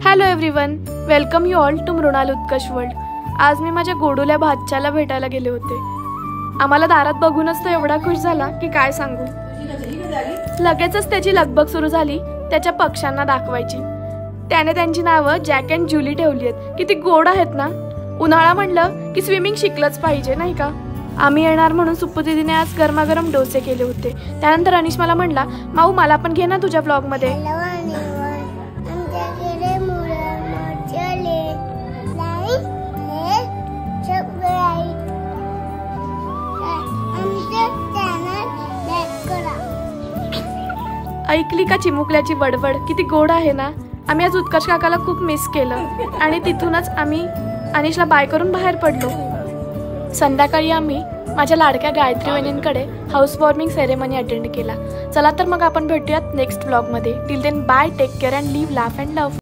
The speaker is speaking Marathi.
Hello everyone, welcome you all to Mrinal Utkarsh world. आज मी माझ्या गोडूल्या भाच्याला भेटायला गेले होते. आम्हाला दारात बघूनच तो एवढा खुश झाला की काय सांगू. लगेचच त्याची लगबग सुरू झाली त्याच्या पक्ष्यांना दाखवायची. त्याने त्यांची नावं जॅक अँड जुली ठेवली आहेत. किती गोड आहेत ना. उन्हाळा म्हणलं की स्विमिंग शिकलंच पाहिजे नाही का. आम्ही येणार म्हणून सुप्पू दीदीने आज गरमागरम डोसे केले होते. त्यानंतर अनिश मला म्हणला, माऊ मला पण घे ना तुझ्या ब्लॉग मध्ये. ऐकली का चिमुकल्याची बडबड, किती गोड आहे ना. आम्ही आज उत्कर्ष काकाला खूप मिस केलं आणि तिथूनच आम्ही अनिशला बाय करून बाहेर पडलो. संध्याकाळी आम्ही माझ्या लाडक्या गायत्री वहिनींकडे हाऊस वॉर्मिंग सेरेमनी अटेंड केला. चला तर मग आपण भेटूयात नेक्स्ट ब्लॉगमध्ये. Till then bye, take care and live, laugh and love.